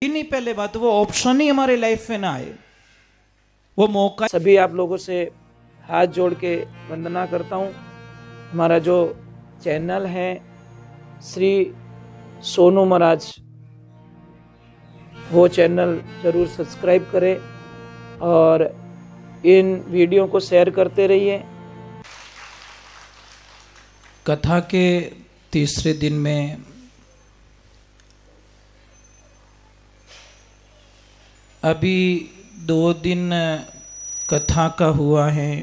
ही नहीं, पहले बात वो ऑप्शन ही हमारे लाइफ में ना आए, वो मौका। सभी आप लोगों से हाथ जोड़ के वंदना करता हूँ। हमारा जो चैनल है श्री सोनू महाराज, वो चैनल जरूर सब्सक्राइब करें और इन वीडियो को शेयर करते रहिए। कथा के तीसरे दिन में अभी 2 दिन कथा का हुआ है।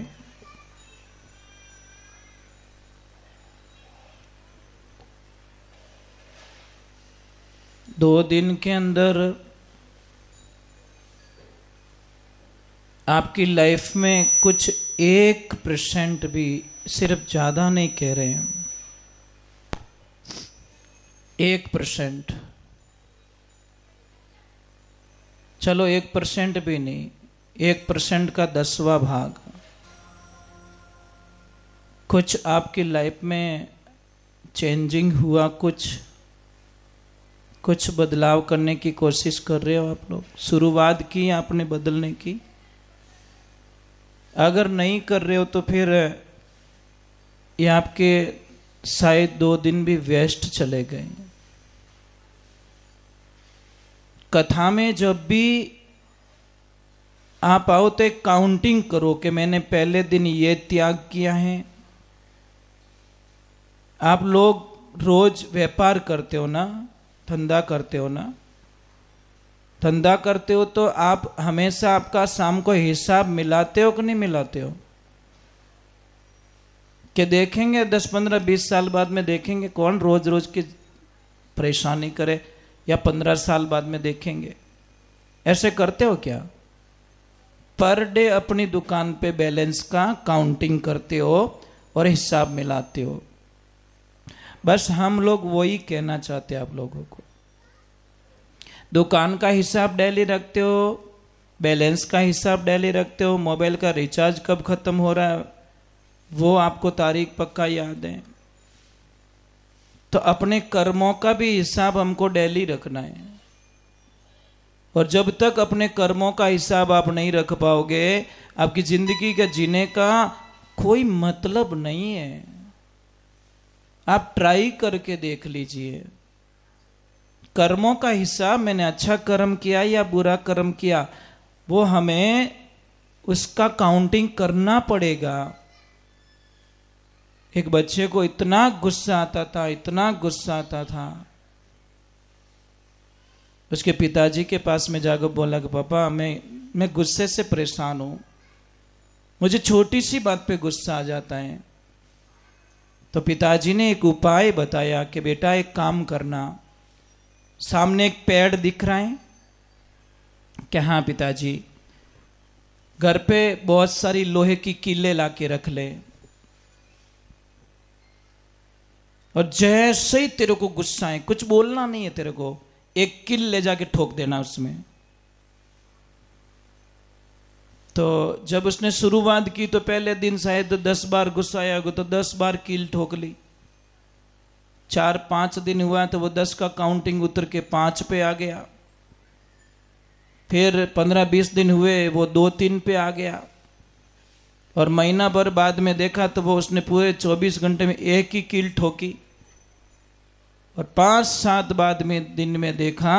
दो दिन के अंदर आपकी लाइफ में कुछ 1% भी, सिर्फ ज्यादा नहीं कह रहे हैं, 1%, चलो 1% भी नहीं, 1% का 10वां भाग कुछ आपकी लाइफ में चेंजिंग हुआ, कुछ बदलाव करने की कोशिश कर रहे हो आप लोग। शुरुआत की आपने बदलने की, अगर नहीं कर रहे हो तो फिर ये आपके शायद 2 दिन भी वेस्ट चले गए। कथा में जब भी आप आओ तो एक काउंटिंग करो कि मैंने पहले दिन ये त्याग किया है। आप लोग रोज व्यापार करते हो ना, धंधा करते हो ना, धंधा करते हो तो आप हमेशा आपका शाम को हिसाब मिलाते हो कि नहीं मिलाते हो? कि देखेंगे 10, 15, 20 साल बाद में देखेंगे कौन रोज रोज की परेशानी करे, या 15 साल बाद में देखेंगे। ऐसे करते हो क्या? पर डे अपनी दुकान पे बैलेंस का काउंटिंग करते हो और हिसाब मिलाते हो। बस हम लोग वही कहना चाहते हैं आप लोगों को। दुकान का हिसाब डेली रखते हो, बैलेंस का हिसाब डेली रखते हो, मोबाइल का रिचार्ज कब खत्म हो रहा है वो आपको तारीख पक्का याद है। तो अपने कर्मों का भी हिसाब हमको डेली रखना है, और जब तक अपने कर्मों का हिसाब आप नहीं रख पाओगे, आपकी जिंदगी के जीने का कोई मतलब नहीं है। आप ट्राई करके देख लीजिए, कर्मों का हिसाब, मैंने अच्छा कर्म किया या बुरा कर्म किया, वो हमें उसका काउंटिंग करना पड़ेगा। एक बच्चे को इतना गुस्सा आता था, इतना गुस्सा आता था, उसके पिताजी के पास में जाकर बोला कि पापा मैं गुस्से से परेशान हूं, मुझे छोटी सी बात पे गुस्सा आ जाता है। तो पिताजी ने एक उपाय बताया कि बेटा एक काम करना, सामने एक पेड़ दिख रहा है क्या? हाँ पिताजी। घर पे बहुत सारी लोहे की कीलें लाके रख ले, और जैसे ही तेरे को गुस्सा है, कुछ बोलना नहीं है तेरे को, एक कील ले जाके ठोक देना उसमें। तो जब उसने शुरुआत की तो पहले दिन शायद 10 बार गुस्सा आया होगा, तो 10 बार कील ठोक ली। 4-5 दिन हुआ तो वो 10 का काउंटिंग उतर के 5 पे आ गया। फिर 15-20 दिन हुए वो 2-3 पे आ गया, और महीना भर बाद में देखा तो वो उसने पूरे 24 घंटे में एक ही कील ठोकी। और 5-7 बाद में दिन में देखा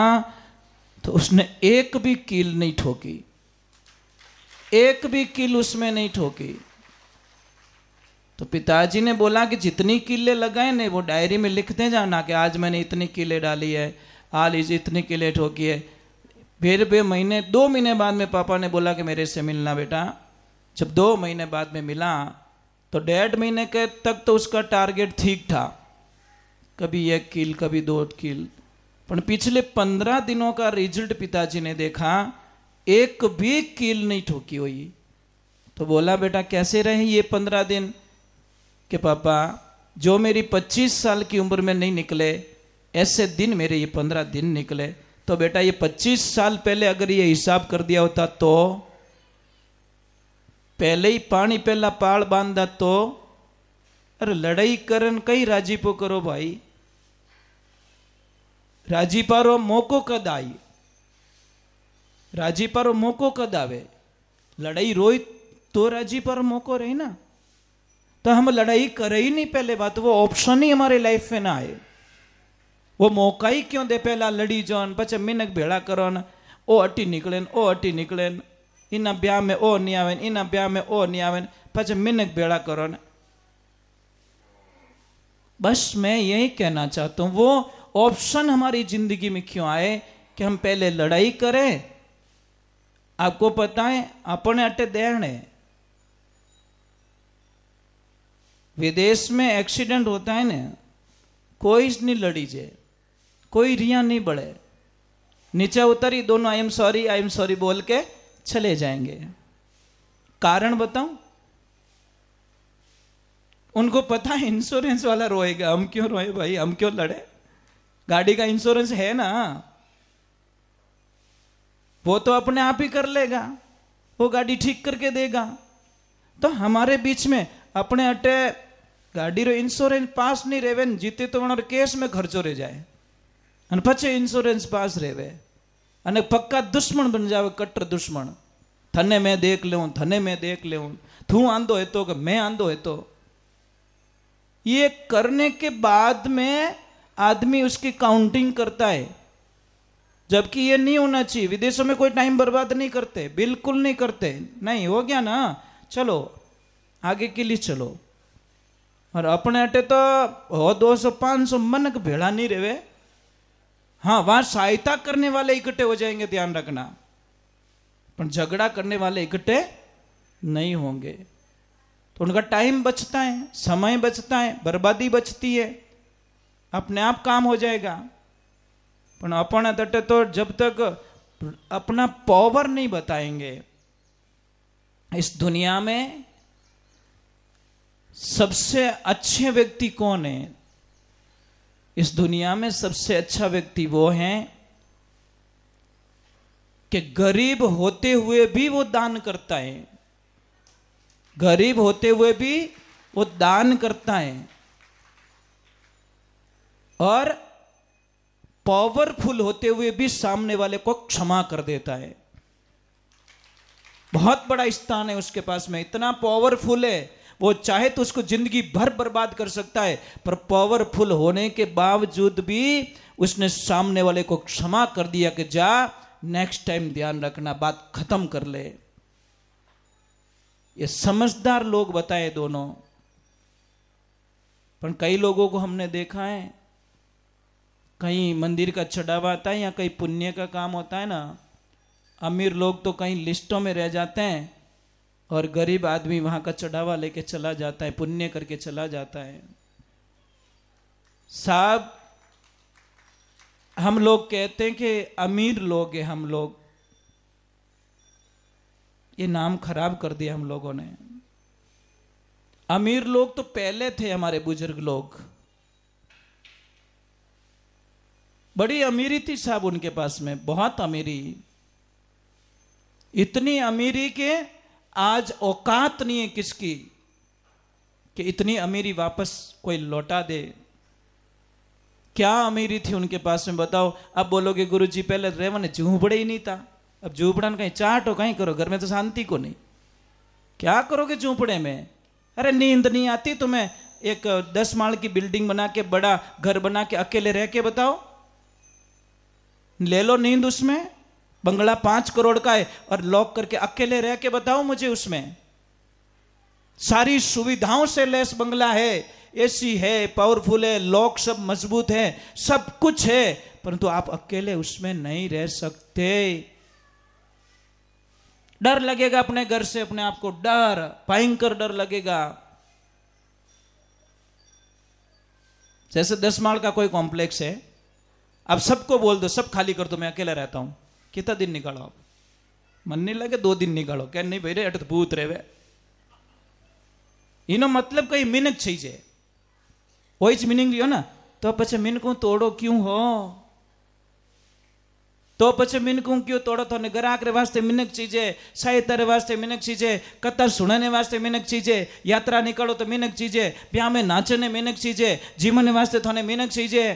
तो उसने एक भी कील नहीं ठोकी, एक भी कील उसमें नहीं ठोकी। तो पिताजी ने बोला कि जितनी कीलें लगाए ने वो डायरी में लिखते जाना कि आज मैंने इतनी कीलें डाली है, आज इतनी कीलें ठोकी है। फिर 2 महीने बाद में पापा ने बोला कि मेरे से मिलना बेटा। जब 2 महीने बाद में मिला तो 1.5 महीने के तक तो उसका टारगेट ठीक था, कभी 1 कील कभी 2 कील। पर पिछले 15 दिनों का रिजल्ट पिताजी ने देखा, एक भी कील नहीं ठोकी हुई। तो बोला बेटा कैसे रहे ये 15 दिन? कि पापा जो मेरी 25 साल की उम्र में नहीं निकले, ऐसे दिन मेरे ये 15 दिन निकले। तो बेटा ये 25 साल पहले अगर ये हिसाब कर दिया होता तो, पहले ही पानी पहला पाड़ बांधा तो, अरे लड़ाई करन कई राजीपो करो भाई, राजीपारो मौको कद आई। राजी पर मौको कद आवे? लड़ाई रोई तो राजी पर मौको रही ना। तो हम लड़ाई करे ही नहीं पहले बात, वो ऑप्शन ही हमारे लाइफ में ना आए। वो मौका ही क्यों दे? पहला लड़ी जान पचे मिनक भेड़ा करो न, ओ अटी निकले ओ अटी निकले, इना ब्याह में ओ नहीं आवे, इना ब्याह में ओ नहीं आवे, पचे मिनक भेड़ा करो न। बस मैं यही कहना चाहता हूं, वो ऑप्शन हमारी जिंदगी में क्यों आए कि हम पहले लड़ाई करें? आपको पता है अपने अटे देने, विदेश में एक्सीडेंट होता है ना, कोई नहीं लड़ी जे, कोई रिया नहीं बढ़े, नीचे उतरी दोनों आई एम सॉरी बोल के चले जाएंगे। कारण बताऊं? उनको पता है इंश्योरेंस वाला रोएगा, हम क्यों रोए भाई, हम क्यों लड़े? गाड़ी का इंश्योरेंस है ना, वो तो अपने आप ही कर लेगा, वो गाड़ी ठीक करके देगा। तो हमारे बीच में अपने अटे गाड़ी रो इंश्योरेंस पास नहीं रेवे, जीते तो वहाँ केस में खर्चो रह जाए, अन पछे इंश्योरेंस पास रेवे, अने पक्का दुश्मन बन जावे, कट्टर दुश्मन। थने मैं देख ले, थने मैं देख ले, तू आंधो है तो कि मैं आंधो है तो। ये करने के बाद में आदमी उसकी काउंटिंग करता है, जबकि ये नहीं होना चाहिए। विदेशों में कोई टाइम बर्बाद नहीं करते, बिल्कुल नहीं करते। नहीं हो गया ना, चलो आगे के लिए चलो। और अपने अटे तो हो 200-500 मनक भेड़ा नहीं रहे। हाँ, वहां सहायता करने वाले इकट्ठे हो जाएंगे, ध्यान रखना, पर झगड़ा करने वाले इकट्ठे नहीं होंगे। तो उनका टाइम बचता है, समय बचता है, बर्बादी बचती है, अपने आप काम हो जाएगा। पर अपने तटे तो जब तक अपना पावर नहीं बताएंगे, इस दुनिया में सबसे अच्छे व्यक्ति कौन है? इस दुनिया में सबसे अच्छा व्यक्ति वो है कि गरीब होते हुए भी वो दान करता है, गरीब होते हुए भी वो दान करता है, और पावरफुल होते हुए भी सामने वाले को क्षमा कर देता है। बहुत बड़ा स्थान है उसके पास में, इतना पावरफुल है, वो चाहे तो उसको जिंदगी भर बर्बाद कर सकता है, पर पावरफुल होने के बावजूद भी उसने सामने वाले को क्षमा कर दिया कि जा, नेक्स्ट टाइम ध्यान रखना, बात खत्म कर ले। ये समझदार लोग बताए दोनों। पर कई लोगों को हमने देखा है, कहीं मंदिर का चढ़ावा आता है या कहीं पुण्य का काम होता है ना, अमीर लोग तो कहीं लिस्टों में रह जाते हैं और गरीब आदमी वहां का चढ़ावा लेके चला जाता है, पुण्य करके चला जाता है। साहब, हम लोग कहते हैं कि अमीर लोग हैं हम लोग, ये नाम खराब कर दिया हम लोगों ने। अमीर लोग तो पहले थे, हमारे बुजुर्ग लोग, बड़ी अमीरी थी साहब उनके पास में, बहुत अमीरी, इतनी अमीरी के आज औकात नहीं है किसकी कि इतनी अमीरी वापस कोई लौटा दे। क्या अमीरी थी उनके पास में बताओ? अब बोलोगे गुरुजी पहले रेवन झूपड़े ही नहीं था, अब झूपड़ा कहीं चाटो कहीं करो, घर में तो शांति को नहीं, क्या करोगे झूपड़े में? अरे नींद नहीं आती तुम्हें? एक 10 माल की बिल्डिंग बना के, बड़ा घर बना के अकेले रह के बताओ, ले लो नींद उसमें। बंगला 5 करोड़ का है और लॉक करके अकेले रह के बताओ मुझे, उसमें सारी सुविधाओं से लेस बंगला है, एसी है, पावरफुल है, लॉक सब मजबूत है, सब कुछ है, परंतु आप अकेले उसमें नहीं रह सकते। डर लगेगा अपने घर से, अपने आप को डर, भयंकर डर लगेगा। जैसे 10 माल का कोई कॉम्प्लेक्स है, अब सबको बोल दो, सब खाली कर दो, मैं अकेला रहता हूं, कितना दिन निकालो आप? मन नहीं लगे 2 दिन निकालो, क्या नहीं भाई रे अट भूत रेवे, इनो मतलब कई मिनक छे वही ज मीनिंग लियो ना। तो पछे मिनकू तोड़ो क्यों हो? तो पछे मिनकू क्यों तोड़ो? तो ग्राहक रे वास्ते मिनक चीजे, साहित्य रे वास्ते मिनक चीजे, कथा सुनने वास्ते मिनक चीजे, यात्रा निकालो तो मिनक चीजे, ब्याह में नाचने मिनक चीजे, जीवन वास्ते थोने मिनक चीजे,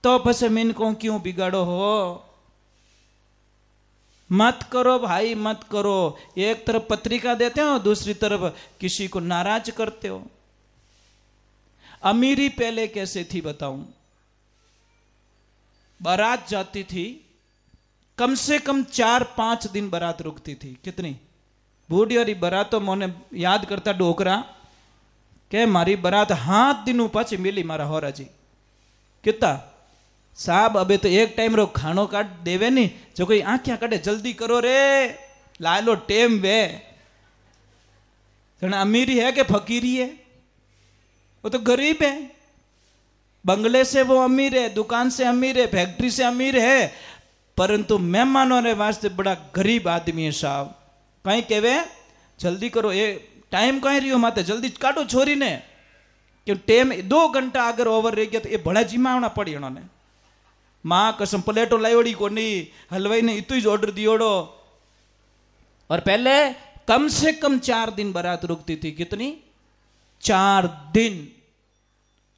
तो पछे मिनकू क्यों बिगाड़ो हो? मत करो भाई, मत करो। एक तरफ पत्रिका देते हो, दूसरी तरफ किसी को नाराज करते हो। अमीरी पहले कैसे थी बताऊं। बारात जाती थी, कम से कम 4-5 दिन बारात रुकती थी। कितनी बूढ़ी और बारातों मोने याद करता डोकरा के मारी बारात 7 दिन पाछी मिली मारा होरा जी। कितना साहब अबे तो एक टाइम रो खानो काट देवे नहीं, जो कोई आंखियां काटे जल्दी करो रे, लालो टेम वे। अमीरी है कि फकीरी है? वो तो गरीब है। बंगले से वो अमीर है, दुकान से अमीर है, फैक्ट्री से अमीर है, परंतु मेहमानों ने वास्ते बड़ा गरीब आदमी है साहब। कहीं कहवे जल्दी करो, ये टाइम कहीं रही हो माते, जल्दी काटो छोरी ने, क्यों टाइम 2 घंटा अगर ओवर रह गया तो ये बड़ा जिमावना पड़ी उन्होंने। मां कसम प्लेटो लायोड़ी को नहीं, हलवाई ने इतु ही ऑर्डर दियोड़ो। और पहले कम से कम 4 दिन बारात रुकती थी। कितनी? 4 दिन।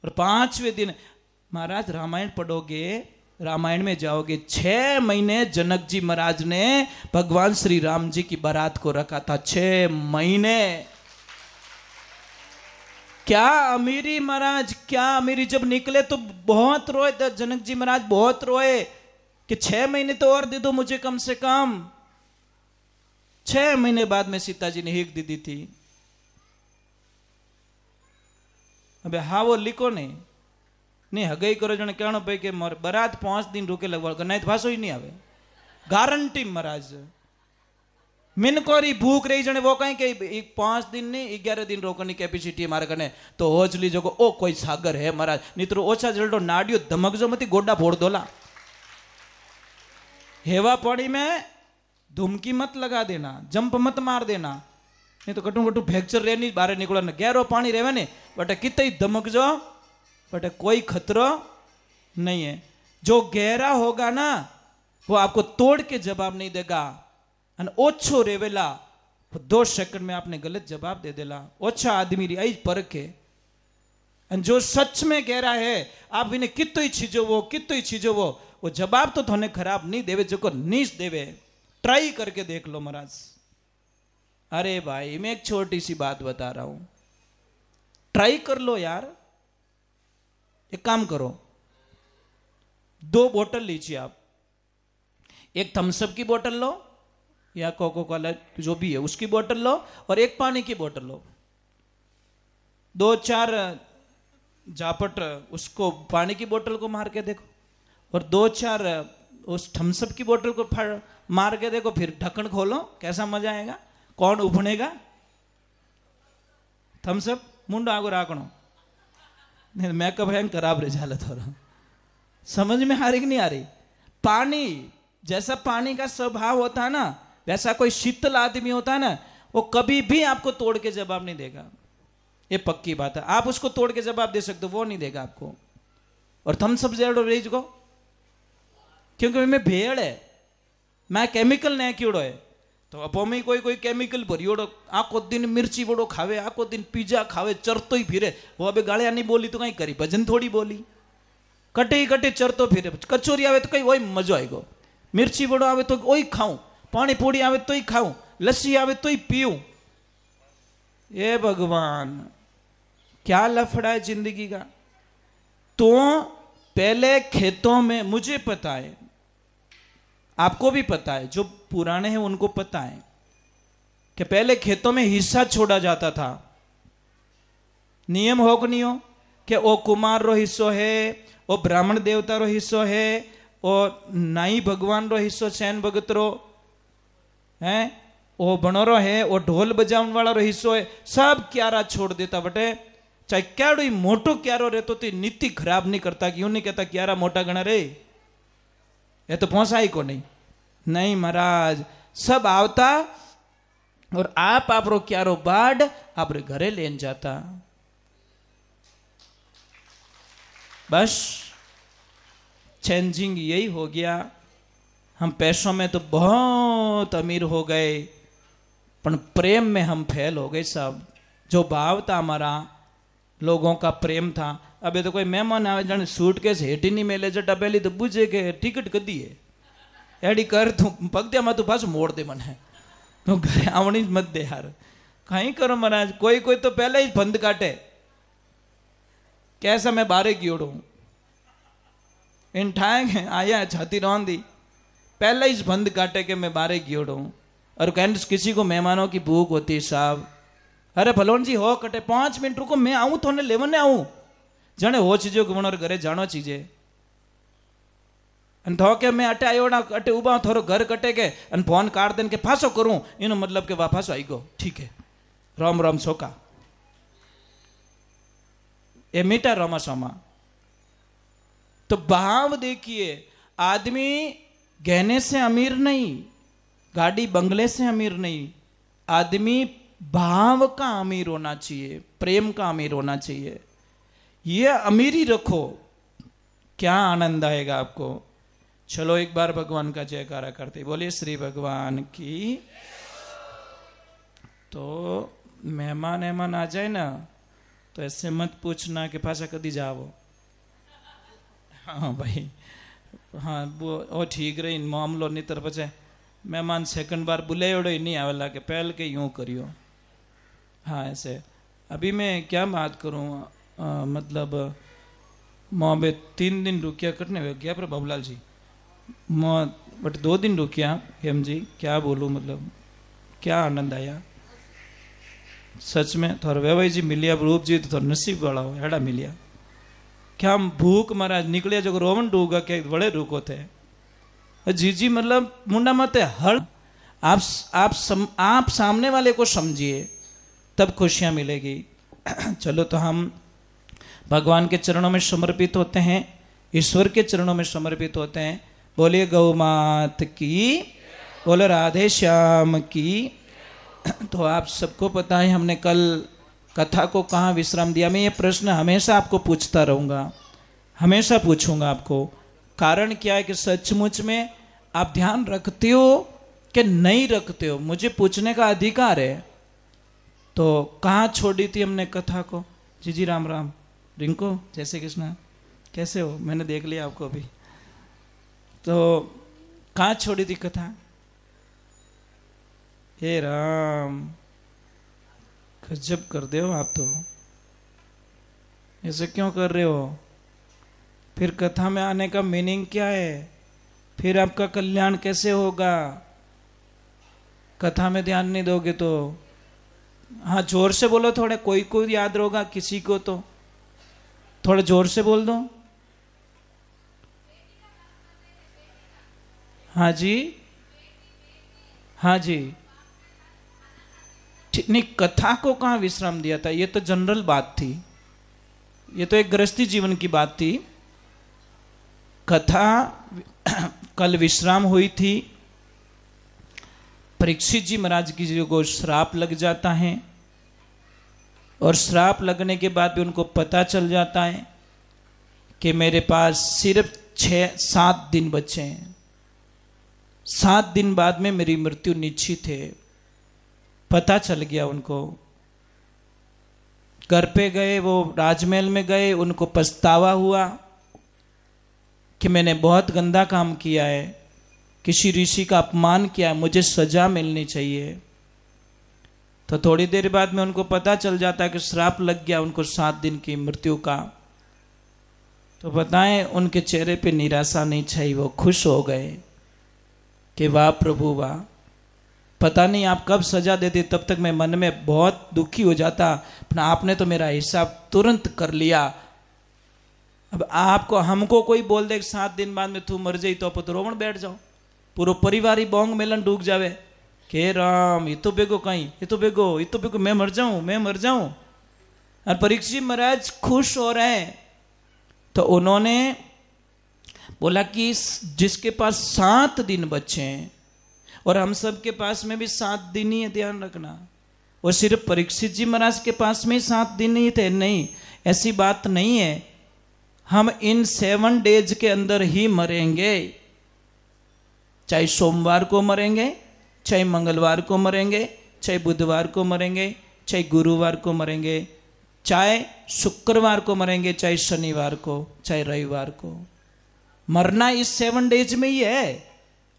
और 5वें दिन महाराज रामायण पढ़ोगे, रामायण में जाओगे, 6 महीने जनक जी महाराज ने भगवान श्री राम जी की बारात को रखा था। 6 महीने। क्या अमीरी महाराज, क्या अमीरी। जब निकले तो बहुत रोए थे जनक जी महाराज, बहुत रोए कि 6 महीने तो और दे दो मुझे कम से कम। 6 महीने बाद में सीता जी ने हिक दी दी थी। अबे हाँ वो लिखो नहीं हगई करो जने कहनो भाई के मोर बारात 5 दिन रुके लगभग नहीं तो भाषो ही नहीं आवे गारंटी महाराज। मिनकोरी भूख रही जने वो कहीं के 5 दिन नहीं 11 दिन रोकनी कैपेसिटी हमारे कने तो होज लीजो को ओ कोई सागर है महाराज, नहीं तो ओछा जल्दो नाडियो धमक जो मती गोडा फोड़ दोला। हेवा पौड़ी में धुमकी मत लगा देना, जंप मत मार देना, नहीं तो कटू कटू फ्रैक्चर रहनी बाहर निकलो न गहरो पानी रहे ने बटे कितनी धमक जो बटे कोई खतरो नहीं है। जो गहरा होगा ना वो आपको तोड़ के जवाब नहीं देगा। ओछो रेवेला 2 सेकंड में आपने गलत जवाब दे देला। ओछा आदमी री आई परख है। जो सच में कह रहा है आप इन्हें कितो ही छीजो वो जवाब तो थोने खराब नहीं देवे, जो को नीच देवे। ट्राई करके देख लो महाराज। अरे भाई मैं एक छोटी सी बात बता रहा हूं, ट्राई कर लो यार। एक काम करो, 2 बोतल लीजिए आप, एक थम्सअप की बोतल लो या कोको कोला जो भी है उसकी बोतल लो, और एक पानी की बोतल लो। 2-4 झापट उसको पानी की बोतल को मार के देखो, और 2-4 उस थम्सअप की बोतल को मार के देखो, फिर ढक्कन खोलो, कैसा मजा आएगा। कौन उभनेगा? थम्सअप मुंडो आगो राखणो, मेकअप है खराब रह जाला थोड़ा। समझ में आ रही कि नहीं आ रही? पानी जैसा पानी का स्वभाव होता है ना, वैसा कोई शीतल आदमी होता है ना, वो कभी भी आपको तोड़ के जवाब नहीं देगा। ये पक्की बात है। आप उसको तोड़ के जवाब दे सकते हो, वो नहीं देगा आपको। और थम्सअप जेडो रेज को, क्योंकि मैं भेड़ है, मैं केमिकल नहीं क्योड़ो है, तो अपो में कोई केमिकल भरियोड़ो आको दिन मिर्ची बड़ो खावे, आको दिन पिज्जा खावे, चरतो ही फिरे। वो अबे गालियां नहीं बोली तो कहीं करी, भजन थोड़ी बोली, कटे चरतो फिरे। कचोरी आवे तो कहीं वही मजा आएगा, मिर्ची बड़ो आवे तो वही खाऊं, पानी पूड़ी आवे तो ही खाऊं, लस्सी आवे तो ही पीऊं। ये भगवान क्या लफड़ा है जिंदगी का। तो पहले खेतों में, मुझे पता है, आपको भी पता है, जो पुराने हैं उनको पता है कि पहले खेतों में हिस्सा छोड़ा जाता था। नियम हो कि नहीं हो कि ओ कुमार रो हिस्सो है, ओ ब्राह्मण देवता रो हिस्सो है, ओ नाई भगवान रो हिस्सो सैन भगत रो है, ओ बनोरो है, ओ ढोल बजावन वाला रो हिस्सो है। सब क्यारा छोड़ देता बटे, चाहे क्यारो ही मोटो क्यारो रहतो तो नीति खराब नहीं करता, क्यों नहीं कहता क्यारा मोटा गणा रे, ये तो पहुंचाई को नहीं महाराज। सब आवता और आप रो क्यारो बाढ़ आप घरे लेन जाता। बस चेंजिंग यही हो गया। हम पैसों में तो बहुत अमीर हो गए, पर प्रेम में हम फेल हो गए साहब। जो भाव था हमारा, लोगों का प्रेम था। अबे तो कोई मेहमान आवे जाने सूटकेस हेठ ही नहीं मेले, जटा पहली तो बुझे के टिकट कदी एडी कर तू पगद्या में तू पास मोड़ दे मने तू घरे आवनी मत दे यार कहीं करो महाराज कोई कोई तो पहले ही बंद काटे कैसा मैं बारे गियोड़ू इन ठाए आया छाती रौंदी पहले ही बंद काटे के मैं बारे गियोड़ू और कहते किसी को मेहमानों की भूख होती साहब अरे भलोन जी हो कटे 5 मिनट रुको मैं आऊं तो लेवने आऊं जने हो चीजो कि वनोर घरे जानो चीजे अन थो के मैं अटे आयोड़ा अटे उबा थोरो घर कटे के अन फोन काट देन के फासो करूं इनो मतलब के वापस आई गो ठीक है राम राम सोका ये मीठा रोमा सोमा तो भाव देखिए आदमी गहने से अमीर नहीं गाड़ी बंगले से अमीर नहीं आदमी भाव का अमीर होना चाहिए प्रेम का अमीर होना चाहिए ये अमीरी रखो क्या आनंद आएगा आपको चलो एक बार भगवान का जयकारा करते बोलिए श्री भगवान की तो मेहमान एहमान आ जाए ना तो ऐसे मत पूछना कि पासा कदी जाओ हाँ भाई हाँ वो ठीक रही मामलो नहीं तर पचे मेहमान सेकंड बार बुलायोड़ो ही नहीं आवेला के पहल के यूं करियो हाँ ऐसे अभी मैं क्या बात करूँ मतलब माँ बे 3 दिन रुकिया करने गया पर बाबूलाल जी माँ बट 2 दिन रुकिया हेम जी क्या बोलूँ मतलब क्या आनंद आया सच में थोड़ा वेवाई जी मिलिया रूप जी तो थोड़ा नसीब वाला हो एड़ा मिलिया क्या भूख महाराज निकलिया जो रोवन डूगा के बड़े रुको थे जीजी मतलब मुंडा मत हर आप सामने वाले को समझिए तब खुशियां मिलेगी चलो तो हम भगवान के चरणों में समर्पित होते हैं ईश्वर के चरणों में समर्पित होते हैं बोलिए गौ मात की बोले राधे श्याम की तो आप सबको पता है हमने कल कथा को कहाँ विश्राम दिया मैं ये प्रश्न हमेशा आपको पूछता रहूँगा हमेशा पूछूंगा आपको कारण क्या है कि सचमुच में आप ध्यान रखते हो कि नहीं रखते हो मुझे पूछने का अधिकार है तो कहाँ छोड़ी थी हमने कथा को जी राम राम रिंको जय श्री कृष्ण कैसे हो मैंने देख लिया आपको अभी तो कहाँ छोड़ी थी कथा हे राम गजब कर दे हो आप तो ऐसे क्यों कर रहे हो फिर कथा में आने का मीनिंग क्या है फिर आपका कल्याण कैसे होगा कथा में ध्यान नहीं दोगे तो हाँ जोर से बोलो थोड़े कोई को याद होगा किसी को तो थोड़ा जोर से बोल दो हाँ जी हाँ जी नहीं कथा को कहाँ विश्राम दिया था ये तो जनरल बात थी ये तो एक गृहस्थी जीवन की बात थी कथा कल विश्राम हुई थी परीक्षित जी महाराज की जी को श्राप लग जाता है और श्राप लगने के बाद भी उनको पता चल जाता है कि मेरे पास सिर्फ 6-7 दिन बचे हैं 7 दिन बाद में मेरी मृत्यु निश्चित है पता चल गया उनको घर पे गए वो राजमहल में गए उनको पछतावा हुआ कि मैंने बहुत गंदा काम किया है किसी ऋषि का अपमान किया है मुझे सजा मिलनी चाहिए तो थोड़ी देर बाद में उनको पता चल जाता है कि श्राप लग गया उनको 7 दिन की मृत्यु का तो बताएं उनके चेहरे पे निराशा नहीं छाई वो खुश हो गए कि वाह प्रभु वाह पता नहीं आप कब सजा देते तब तक मैं मन में बहुत दुखी हो जाता पर आपने तो मेरा हिसाब तुरंत कर लिया अब आपको हमको कोई बोल दे 7 दिन बाद में तू मर जाई तो रोवण बैठ जाओ पूरा परिवार ही बोंग मेलन डूब जावे के राम ये तो बेगो कहीं ये तो बेगो मैं मर जाऊं और परीक्षित महाराज खुश हो रहे हैं तो उन्होंने बोला कि जिसके पास 7 दिन बचे हैं और हम सब के पास में भी 7 दिन ही है ध्यान रखना और सिर्फ परीक्षित जी महाराज के पास में 7 दिन ही थे नहीं ऐसी बात नहीं है हम इन 7 डेज के अंदर ही मरेंगे चाहे सोमवार को मरेंगे चाहे मंगलवार को मरेंगे चाहे बुधवार को मरेंगे चाहे गुरुवार को मरेंगे चाहे शुक्रवार को मरेंगे चाहे शनिवार को चाहे रविवार को मरना इस 7 डेज में ही है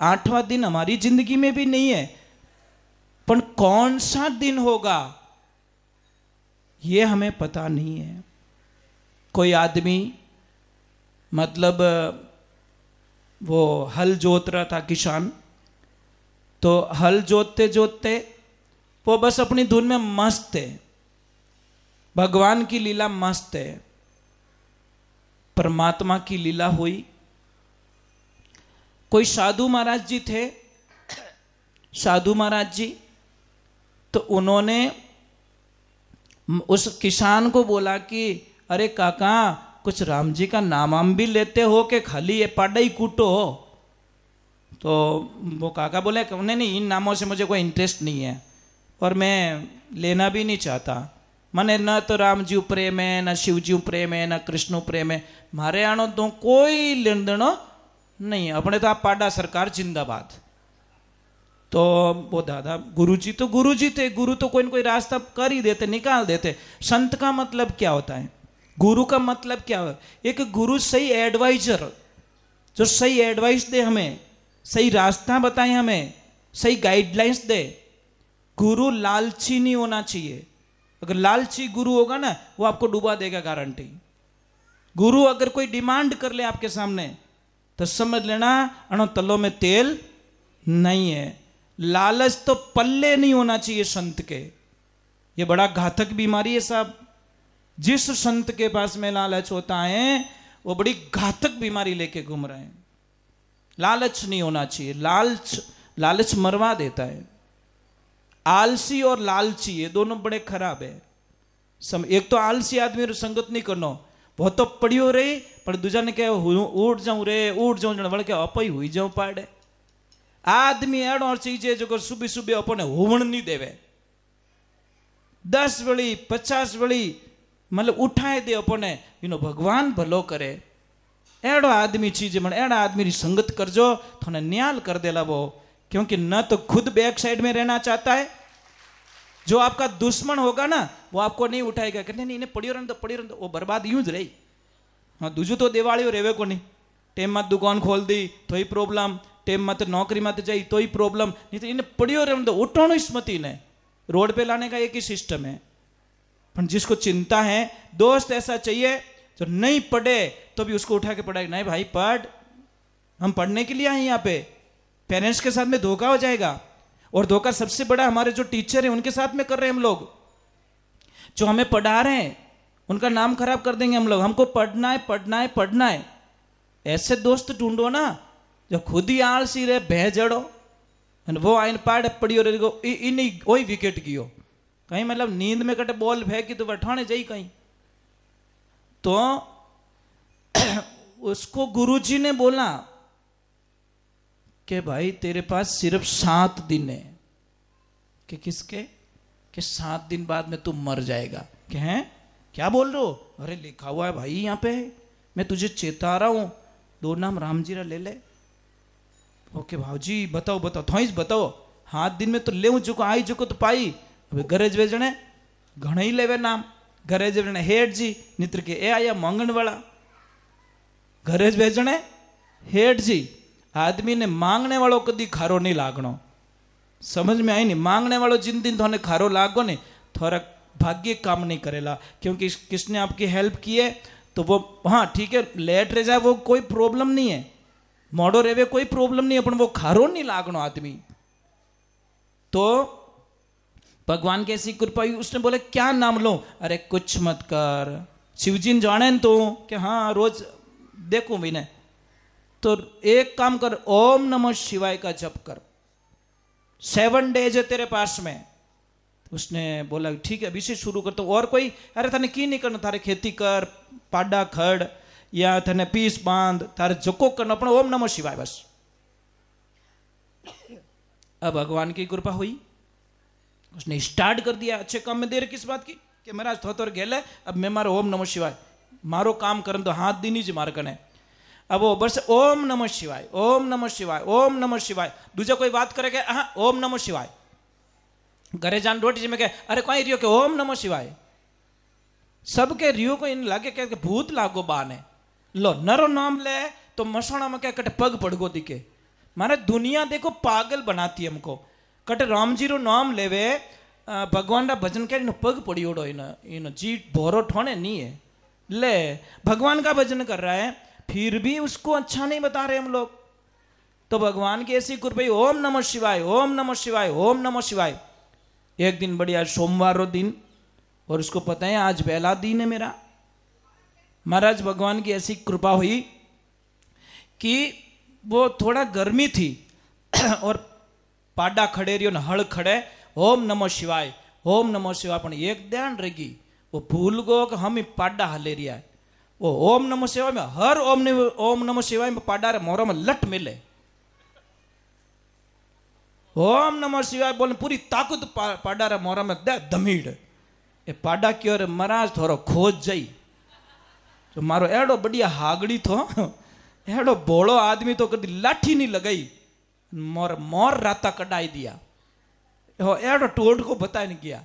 8वां दिन हमारी जिंदगी में भी नहीं है, पर कौन सा दिन होगा ये हमें पता नहीं है। कोई आदमी मतलब वो हल जोत रहा था, किसान, तो हल जोतते जोतते वो बस अपनी धुन में मस्त है, भगवान की लीला मस्त है। परमात्मा की लीला हुई। कोई साधु महाराज जी थे, साधु महाराज जी, तो उन्होंने उस किसान को बोला कि अरे काका, कुछ राम जी का नाम भी लेते हो कि खाली ये पाडा ही कूटो हो? तो वो काका बोले कि नहीं, इन नामों से मुझे कोई इंटरेस्ट नहीं है और मैं लेना भी नहीं चाहता। मने न तो राम जी प्रेम है, न शिव जी प्रेम है, न कृष्ण प्रेम है, मारे आनो तो कोई लेन देनो नहीं, अपने तो आप पाडा सरकार जिंदाबाद। तो वो दादा गुरुजी तो गुरुजी थे, गुरु तो कोई न कोई रास्ता कर ही देते, निकाल देते। संत का मतलब क्या होता है, गुरु का मतलब क्या है? एक गुरु सही एडवाइजर, जो सही एडवाइस दे, हमें सही रास्ता बताए, हमें सही गाइडलाइंस दे। गुरु लालची नहीं होना चाहिए। अगर लालची गुरु होगा ना, वो आपको डुबा देगा, गारंटी। गुरु अगर कोई डिमांड कर ले आपके सामने तो समझ लेना अणो तलो में तेल नहीं है। लालच तो पल्ले नहीं होना चाहिए संत के। ये बड़ा घातक बीमारी है साहब। जिस संत के पास में लालच होता है वो बड़ी घातक बीमारी लेके घूम रहे हैं। लालच नहीं होना चाहिए। लालच मरवा देता है। आलसी और लालची ये दोनों बड़े खराब है। एक तो आलसी आदमी संगत नहीं करनो, बहुत तो पड़ियो रही, पर दूजा ने क्या उठ जाऊं रे, उठ जाऊं जण के अपई हुई जाऊं पाड़े। आदमी एड़ो चीज है जो सुबह सुबह अपने होवण नहीं देवे, 10 वेली 50 वेली मतलब उठाए दे अपने, इनो भगवान भलो करे। एड़ो आदमी चीज मन, एड़ा आदमी री संगत करजो, थोड़ा न्याल कर देला वो। क्योंकि न तो खुद बैक साइड में रहना चाहता है, जो आपका दुश्मन होगा ना वो आपको नहीं उठाएगा कि नहीं इन्हें पड़ियो रहने दो, पड़ियो रहने दो, वो बर्बाद यूं ज रही। हाँ, दूजू तो दिवाळीओ रेवे को नहीं, टेम मत दुकान खोल दी तो ही प्रॉब्लम, टेम मत नौकरी मत जाई तो ही प्रॉब्लम, नहीं तो इन्हें पड़ियो रहने दो, उठानो स्मृति ने। रोड पे लाने का एक ही सिस्टम है। पर जिसको चिंता है, दोस्त ऐसा चाहिए जो नहीं पढ़े तो भी उसको उठा के पढ़ाएगा। नहीं भाई पढ़, हम पढ़ने के लिए आए यहाँ पे। पेरेंट्स के साथ में धोखा हो जाएगा, और धोखा सबसे बड़ा हमारे जो टीचर हैं उनके साथ में कर रहे हैं हम लोग। जो हमें पढ़ा रहे हैं उनका नाम खराब कर देंगे हम लोग। हमको पढ़ना है, पढ़ना है, पढ़ना है। ऐसे दोस्त ढूंढो ना जो खुद ही आलसी रहे, भय जड़ो, वो आइन पाड़ पड़ियो रहे, इन वही विकेट गियो कहीं, मतलब नींद में कटे बॉल फेंकी तो वठाने जाई कहीं। तो उसको गुरुजी ने बोला कि भाई तेरे पास सिर्फ 7 दिन है। कि किसके? कि 7 दिन बाद में तू मर जाएगा। कि हैं, क्या बोल रहे हो? अरे लिखा हुआ है भाई यहाँ पे, मैं तुझे चेता रहा हूं, 2 नाम राम जीरा ले ले। ओके भाजी बताओ बताओ, थोइस बताओ। 7 दिन में तो ले चुको, आई चुको तो पाई। अबे गरज वेजणे घणे ही लेवे नाम। गरज वेजणे हेठ जी, नित्र के ए आया मांगण वाला। गरज वेजणे हेठ जी। आदमी ने मांगने वालों कदी खारो नहीं लागणो। समझ में आई नहीं? मांगने वालों जिन दिन थोने खारो लागो ने, थोड़ा भाग्य काम नहीं करेला। क्योंकि किसने आपकी हेल्प की है तो वो, हाँ ठीक है, लेट रह जाए वो कोई प्रॉब्लम नहीं है, मोड़ो रेवे कोई प्रॉब्लम नहीं है, पर वो खारो नहीं लागणो आदमी। तो भगवान की ऐसी कृपा हुई, उसने बोले क्या नाम लो? अरे कुछ मत कर, शिवजी ने जाने न तो कि हाँ रोज देखूं भी ने, तो एक काम कर, ओम नमः शिवाय का जप कर, 7 डेज है तेरे पास में। तो उसने बोला ठीक है अभी से शुरू करता हूं। और कोई? अरे थाने की नहीं करना, थारे खेती कर, पाडा खड़ या थाने पीस बांध, थारे जको करना, अपना ओम नमः शिवाय बस। अब भगवान की कृपा हुई, उसने स्टार्ट कर दिया। अच्छे काम में देर किस बात की कि मेरा थोतर गेले, अब मैं मारो ओम नमः शिवाय, मारो काम करन तो हाथ दी नहीं मार कने। अब वो बस ओम नमः शिवाय, ओम नमः शिवाय, ओम नमः शिवाय। दूसरा कोई बात करे हाँ ओम नमः शिवाय। घरे जान रोटी जी में कहे अरे कोई रियो के ओम नमः शिवाय। सबके रियो को इन लागे के भूत लागो बाने। लो नरो नाम ले तो मसोणा में क्या कटे पग पड़गो दिखे, मारे दुनिया देखो पागल बनाती हमको। कट राम जी रो नाम लेवे भगवान रा भजन कर पग पड़ी ओड़ो इन जी भोरो ठोने नहीं है। ले भगवान का भजन कर रहा है फिर भी उसको अच्छा नहीं बता रहे हम लोग। तो भगवान की ऐसी कृपा, ओम नमः शिवाय, ओम नमः शिवाय, ओम नमः शिवाय। एक दिन बढ़िया सोमवार रो दिन, और उसको पता है आज पहला दिन है मेरा। महाराज भगवान की ऐसी कृपा हुई कि वो थोड़ा गर्मी थी और पाडा खड़े रही हड़ खड़े ओम नमः शिवाय, ओम नमः शिवाय। पण एक ध्यान रहेगी वो भूल गो कि हम पाडा हले रिया है। वो ओम नमः शिवाय में हर ओम नमः शिवाय में पाडा रे मोरा में लट मिले। ओम नमः शिवाय बोले पूरी ताकत पाडा रे मोरा में दे धमीड़। ए पाडा क्यों रे महाराज थोड़ा खोज जाई। तो मारो एडो बढ़िया हागड़ी थो, एडो भोलो आदमी तो कभी लाठी नहीं लगाई, मोर मोर राता कटाई दिया। एडो टोट को बता नहीं किया।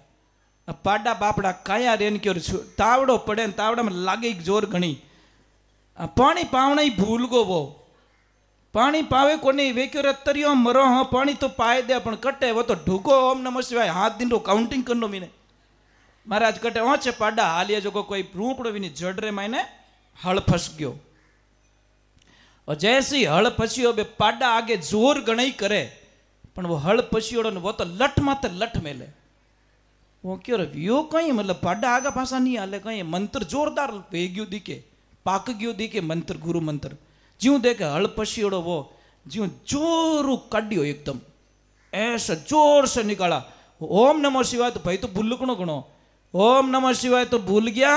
पाडा बापड़ा काया रेन क्यों तावड़ो पड़े, तावड़ा में लागे जोर घनी। पानी पावना ही भूल गो वो, पानी पावे को नहीं वे क्यों तरियो मरो। हाँ पानी तो पाए दे अपन कटे वो तो ढूको ओम नमः शिवाय हाथ दिन रो काउंटिंग करनो मीने। महाराज कटे ओचे पाडा हालिया जो कोई रूपड़ो भी नहीं जड़ रे मायने हल फंस गयो। और जैसे ही हल फंसियो बे पाडा आगे जोर गणाई करे, पण वो हल फंसियोड़ो ने वो तो लठ माते लठ मेले। वो क्यों यो कहीं मतलब पाडा आगा पासा नहीं हाले, कहीं मंत्र जोरदार वेग्यो दिखे, पाक गयो दिखे मंत्र, गुरु मंत्र। ज्यों देखे हल पशियोड़ो वो ज्यों जोरू काढ़ियो एकदम ऐसा जोर से निकाला ओम नमः शिवाय। तो भाई तो भूलकणो गणो, ओम नमः शिवाय तो भूल गया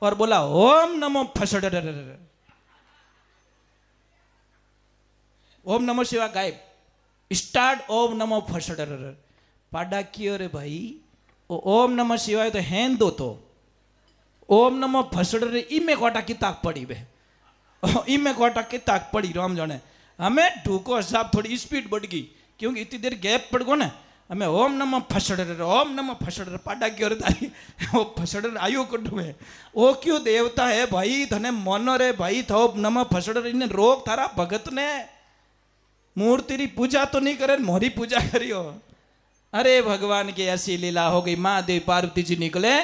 और बोला ओम नमः फसड़। ओम नमः शिवाय गायब, स्टार्ट ओम नमः फसड़। पाडा क्यों रे भाई ओम नमः शिवाय तो हैन दो तो ओम नमः फसड़ रे इमे कोटा की ताक पड़ी बे, इमे कोटा की ताक पड़ी राम जाने। हमें ढूको साहब थोड़ी स्पीड बढ़ गई क्योंकि इतनी देर गैप पड़ गो ना। हमें ओम नमः फसड़ ओम नमः फसड़ पाडा क्यों रे ताई वो फसड़ आयो कटू है। वो क्यों देवता है भाई धने मोनो रे भाई थो नमः फसड़ इन्हें रोक थारा भगत ने मूर्ति री पूजा तो नहीं करे मोरी पूजा करियो। अरे भगवान की ऐसी लीला हो गई। महादेव पार्वती जी निकले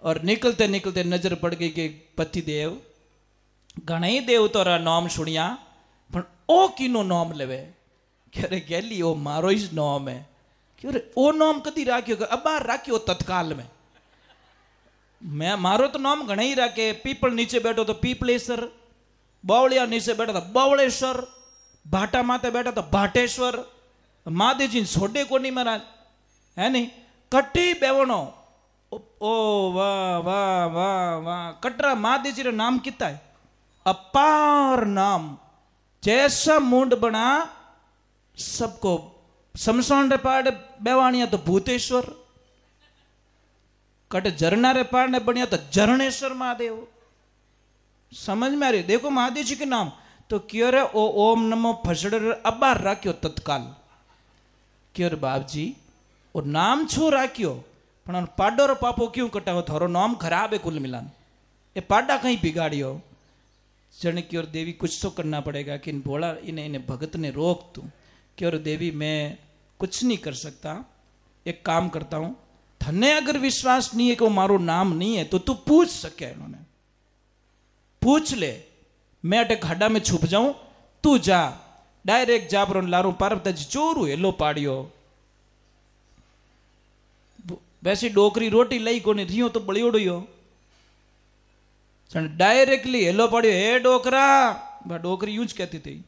और निकलते निकलते नजर पड़ गई कि पति देव घणे देव तोरा नाम सुनिया पण ओ किनो नाम लेवे। क्यों गेली ओ मारो ही नाम है। क्यों ओ नाम कदी राख्यो अबार राख्यो तत्काल में। मैं मारो तो नाम घणे ही राखे। पीपल नीचे बैठो तो पीपलेश्वर, बावलिया नीचे बैठा तो बावलेश्वर, भाटा माते बैठा तो भाटेश्वर। महादेव जी छोड़े को नहीं महाराज है नहीं कटी बेवनो। ओ वाह वाह वाह वाह कटरा महादेव जी रा नाम कितना है अपार नाम। जैसा मुंड बना सबको शमशान रे पाड़ बेवानिया तो भूतेश्वर, कट झरना रे पाड़ ने बनिया तो झरणेश्वर महादेव। समझ में आ रही देखो महादेव जी के नाम तो क्यों रे ओ ओम नमो फसड़ अबार राख्यो तत्काल। क्यों रे बाप जी और नाम छो राख्यो पण पाडो रो पापो क्यों कटाओ थारो नाम खराब है कुल मिलान। ये पाडा कहीं बिगाड़ियो जन की ओर देवी कुछ तो करना पड़ेगा कि इन बोला इन्हें इन्हें भगत ने रोक तू। कि और देवी मैं कुछ नहीं कर सकता, एक काम करता हूं थने अगर विश्वास नहीं है कि वो मारो नाम नहीं है तो तू पूछ सके। इन्होंने पूछ ले मैं अटे खड्डा में छुप जाऊं तू जा डायरेक्ट जा पर लारू पार्वती जी चोरू हेलो पाड़ियो। वैसी डोकरी रोटी लई कोनी रियो तो बड़ियोड़ियो डायरेक्टली हेलो पाड़ियो हे डोकरा। डोकरी यूज कहती थी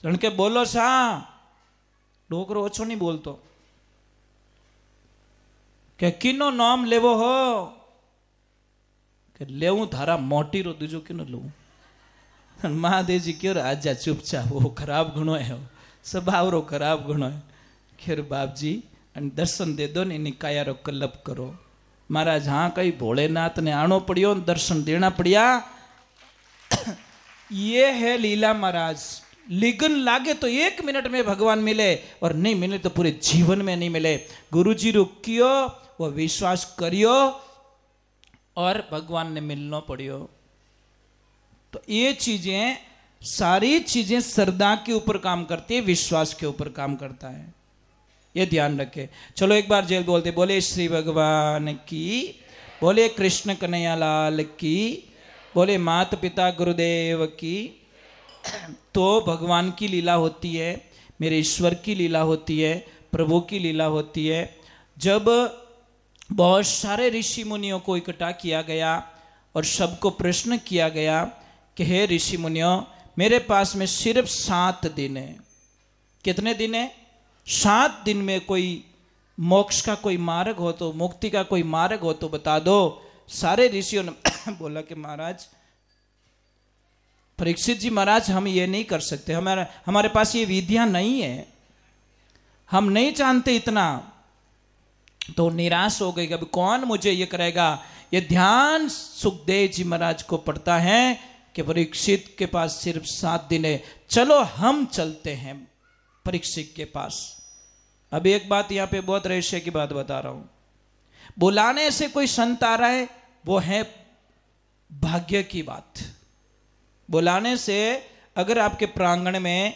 के बोलो सा। डोकरो ओछो नहीं बोलतो के किनो नाम लेवो हो के लेवू थारा मोटी रो दूजो किनो लू। महादेव जी क्यों आजा चुपचाप वो खराब गुणो है स्वभाव रो खराब गुणो है। खेर बाप जी दर्शन दे दो ने इन्हीं काया रो कल्लप करो। महाराज हाँ कई भोलेनाथ ने आनो पड़ियो दर्शन देना पड़िया। ये है लीला महाराज। लिगन लागे तो 1 मिनट में भगवान मिले और नहीं मिले तो पूरे जीवन में नहीं मिले। गुरु जी रुकियो वो विश्वास करियो और भगवान ने मिलना पड़ियो। तो ये चीजें सारी चीजें श्रद्धा के ऊपर काम करती है, विश्वास के ऊपर काम करता है, ये ध्यान रखे। चलो एक बार जेल बोलते, बोले श्री भगवान की, बोले कृष्ण कन्हैया लाल की, बोले माता पिता गुरुदेव की। तो भगवान की लीला होती है, मेरे ईश्वर की लीला होती है, प्रभु की लीला होती है। जब बहुत सारे ऋषि मुनियों को इकट्ठा किया गया और सबको प्रश्न किया गया कि हे ऋषि मुनियों, मेरे पास में सिर्फ 7 दिन है। कितने दिन है? 7 दिन में कोई मोक्ष का कोई मार्ग हो तो, मुक्ति का कोई मार्ग हो तो बता दो। सारे ऋषियों ने बोला कि महाराज, परीक्षित जी महाराज, हम ये नहीं कर सकते, हमारे पास ये विधियां नहीं है, हम नहीं जानते इतना। तो निराश हो गई कि अभी कौन मुझे ये करेगा। ये ध्यान सुखदेव जी महाराज को पड़ता है कि परीक्षित के पास सिर्फ 7 दिन है, चलो हम चलते हैं परीक्षित के पास। अभी एक बात यहां पे बहुत रहस्य की बात बता रहा हूं। बुलाने से कोई संत आ रहा है, वो है भाग्य की बात। बुलाने से अगर आपके प्रांगण में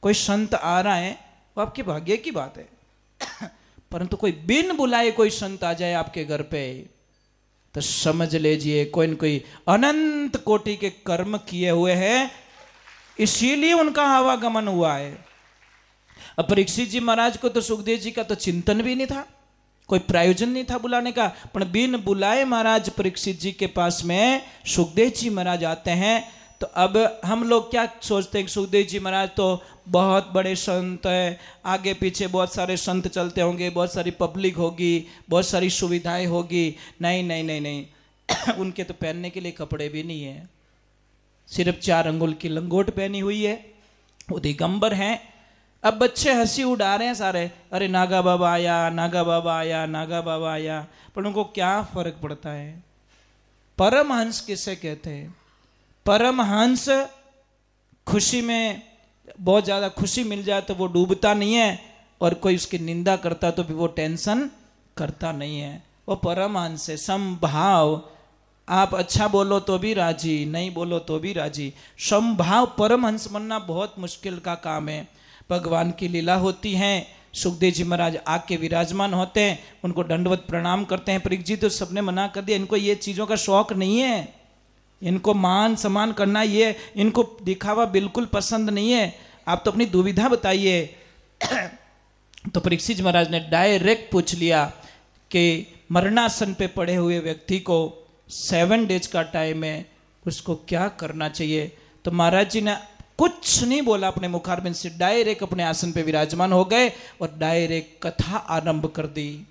कोई संत आ रहा है, वो आपके भाग्य की बात है। परंतु कोई बिन बुलाए कोई संत आ जाए आपके घर पे, तो समझ लीजिए कोई न कोई अनंत कोटि के कर्म किए हुए हैं, इसीलिए उनका आवागमन हुआ है। अब परीक्षित जी महाराज को तो सुखदेव जी का तो चिंतन भी नहीं था, कोई प्रयोजन नहीं था बुलाने का, पर बिन बुलाए महाराज परीक्षित जी के पास में सुखदेव जी महाराज आते हैं। तो अब हम लोग क्या सोचते हैं कि सुखदेव जी महाराज तो बहुत बड़े संत है, आगे पीछे बहुत सारे संत चलते होंगे, बहुत सारी पब्लिक होगी, बहुत सारी सुविधाएं होगी। नहीं नहीं नहीं नहीं उनके तो पहनने के लिए कपड़े भी नहीं है, सिर्फ 4 अंगुल की लंगोट पहनी हुई है, वो दिगंबर हैं। अब बच्चे हंसी उड़ा रहे हैं सारे, अरे नागा बाबा आया, नागा बाबा आया, नागा बाबा आया। पर उनको क्या फर्क पड़ता है? परमहंस किसे कहते हैं? परमहंस खुशी में, बहुत ज़्यादा खुशी मिल जाए तो वो डूबता नहीं है, और कोई उसकी निंदा करता तो भी वो टेंशन करता नहीं है। वो परमहंस है, समभाव। आप अच्छा बोलो तो भी राजी, नहीं बोलो तो भी राजी। समभाव परमहंस बनना बहुत मुश्किल का काम है। भगवान की लीला होती है, सुखदेव जी महाराज आके विराजमान होते हैं, उनको दंडवत प्रणाम करते हैं। परीक्षित जी तो सबने मना कर दिया, इनको ये चीज़ों का शौक नहीं है, इनको मान सम्मान करना, ये इनको दिखावा बिल्कुल पसंद नहीं है, आप तो अपनी दुविधा बताइए। तो परीक्षित महाराज ने डायरेक्ट पूछ लिया कि मरणासन पे पड़े हुए व्यक्ति को 7 डेज का टाइम है, उसको क्या करना चाहिए। तो महाराज जी ने कुछ नहीं बोला, अपने मुखारबिंद से डायरेक्ट अपने आसन पे विराजमान हो गए और डायरेक्ट कथा आरंभ कर दी।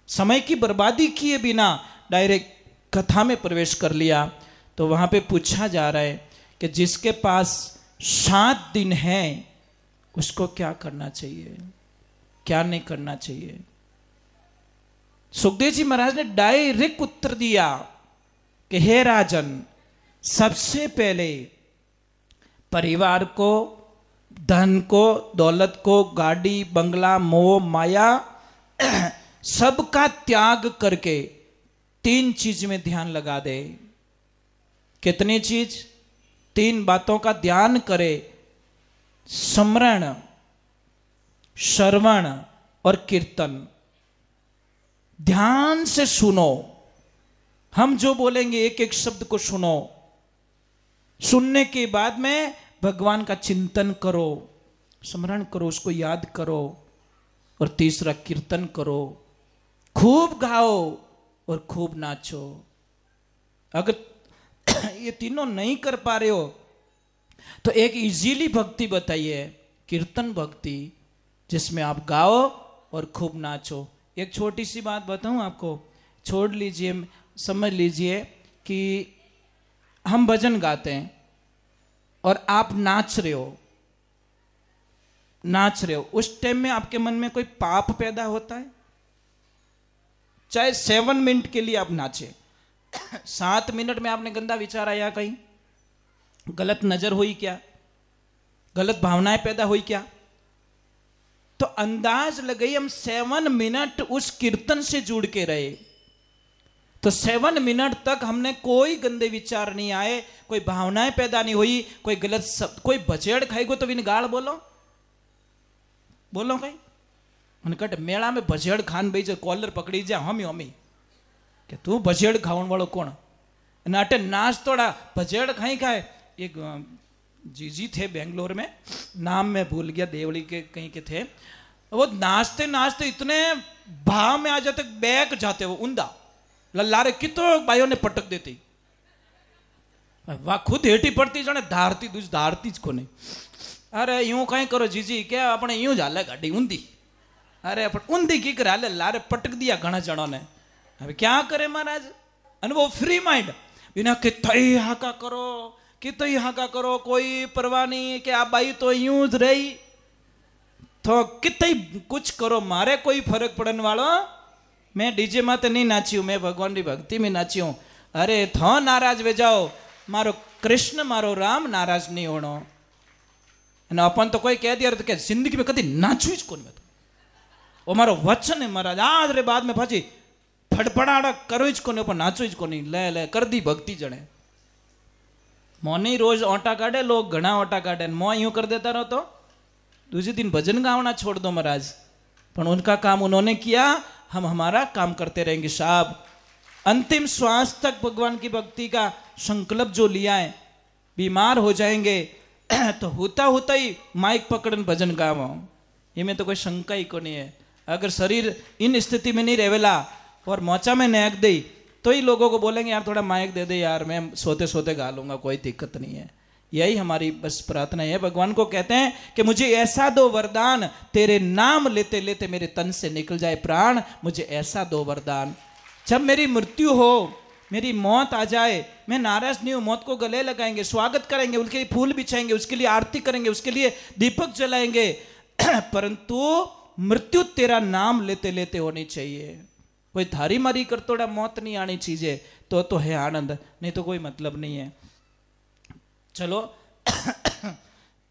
समय की बर्बादी किए बिना डायरेक्ट कथा में प्रवेश कर लिया। तो वहां पे पूछा जा रहा है कि जिसके पास 7 दिन है उसको क्या करना चाहिए, क्या नहीं करना चाहिए। सुखदेव जी महाराज ने डायरेक्ट उत्तर दिया कि हे राजन, सबसे पहले परिवार को, धन को, दौलत को, गाड़ी बंगला, मोह माया सबका त्याग करके 3 चीज में ध्यान लगा दे। कितनी चीज? 3 बातों का ध्यान करे, स्मरण, श्रवण और कीर्तन। ध्यान से सुनो, हम जो बोलेंगे एक एक शब्द को सुनो। सुनने के बाद में भगवान का चिंतन करो, स्मरण करो, उसको याद करो। और तीसरा कीर्तन करो, खूब गाओ और खूब नाचो। अगर ये तीनों नहीं कर पा रहे हो तो एक इजीली भक्ति बताइए, कीर्तन भक्ति, जिसमें आप गाओ और खूब नाचो। एक छोटी सी बात बताऊं आपको, छोड़ लीजिए, समझ लीजिए कि हम भजन गाते हैं और आप नाच रहे हो, उस टाइम में आपके मन में कोई पाप पैदा होता है? चाहे 7 मिनट के लिए आप नाचे, 7 मिनट में आपने गंदा विचार आया, कहीं गलत नजर हुई क्या, गलत भावनाएं पैदा हुई क्या? तो अंदाज लगाइए, हम 7 मिनट उस कीर्तन से जुड़ के रहे, तो 7 मिनट तक हमने कोई गंदे विचार नहीं आए, कोई भावनाएं पैदा नहीं हुई, कोई गलत शब्द, कोई बचेड़ खाएगो तो भी गाल बोलो बोलो कहीं मन कट मेला में बचेड़ खान भाई जो कॉलर पकड़ी जा हमी हमी कि तू बचेड़ खावन वालों कौन नाटे नाच तोड़ा बचेड़ खाई खाए। एक जीजी थे बेंगलोर में, नाम मैं भूल गया, देवली के कहीं के थे, वो नाचते नाचते इतने भाव में आ जाते बैक जाते वो उंदा लल्लारे कितो बाइयों ने पटक देती, वाह खुद हेठी पड़ती जाने धारती दूज धारती ज को नहीं। अरे यूं कहीं करो जीजी क्या अपने यूं झाले गाड़ी ऊंधी, अरे अपन ऊंधी की करे हाले लारे पटक दिया घना जणों ने, अब क्या करे महाराज। अने वो फ्री माइंड बिना कि तई हाका करो कि तई हाका करो, कोई परवाह नहीं कि आप बाई तो यूं ज रही तो कितई कुछ करो मारे कोई फर्क पड़न वालो। मैं डीजे माते नहीं नाची हूं, मैं भगवान की भक्ति में नाची हूं। अरे थो नाराज वे जाओ, मारो कृष्ण मारो राम नाराज नहीं होनो। अपन तो कोई कह दिया तो क्या जिंदगी में कभी नाचू ही कौन, मैं तो वो मारो वचन है महाराज, आज रे बाद में भाजी फड़फड़ाड़ा करो ही कोने पर नाचो ही कोनी, ले ले कर दी भक्ति जने। मोनी रोज ओटा काटे लोग घना ओटा काटे, मो यूं कर देता रहो तो दूसरे दिन भजन गावना छोड़ दो महाराज, पर उनका काम उन्होंने किया, हम हमारा काम करते रहेंगे साहब। अंतिम श्वास तक भगवान की भक्ति का संकल्प जो लिया है, बीमार हो जाएंगे तो होता होता ही माइक पकड़न भजन गावो, ये में तो कोई शंका ही को नहीं है। अगर शरीर इन स्थिति में नहीं रहेला और मोचा में नेक दे तो ही लोगों को बोलेंगे यार थोड़ा माइक दे दे यार, मैं सोते सोते गा लूंगा, कोई दिक्कत नहीं है। यही हमारी बस प्रार्थना है। भगवान को कहते हैं कि मुझे ऐसा दो वरदान, तेरे नाम लेते लेते मेरे तन से निकल जाए प्राण, मुझे ऐसा दो वरदान, जब मेरी मृत्यु हो, मेरी मौत आ जाए, मैं नाराज नहीं हूं, मौत को गले लगाएंगे, स्वागत करेंगे, उसके लिए फूल बिछाएंगे, उसके लिए आरती करेंगे, उसके लिए दीपक जलाएंगे, परंतु मृत्यु तेरा नाम लेते लेते होनी चाहिए। कोई थारी मारी कर तोड़ा मौत नहीं आनी चाहिए, तो है आनंद, नहीं तो कोई मतलब नहीं है। चलो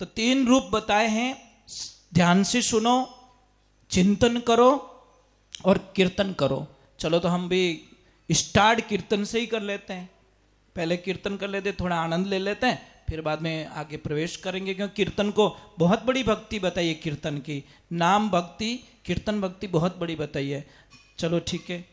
तो 3 रूप बताए हैं, ध्यान से सुनो, चिंतन करो और कीर्तन करो। चलो तो हम भी स्टार्ट कीर्तन से ही कर लेते हैं, पहले कीर्तन कर लेते, थोड़ा आनंद ले लेते हैं, फिर बाद में आगे प्रवेश करेंगे, क्योंकि कीर्तन को बहुत बड़ी भक्ति बताई है। कीर्तन की नाम भक्ति, कीर्तन भक्ति बहुत बड़ी बताई है। चलो ठीक है।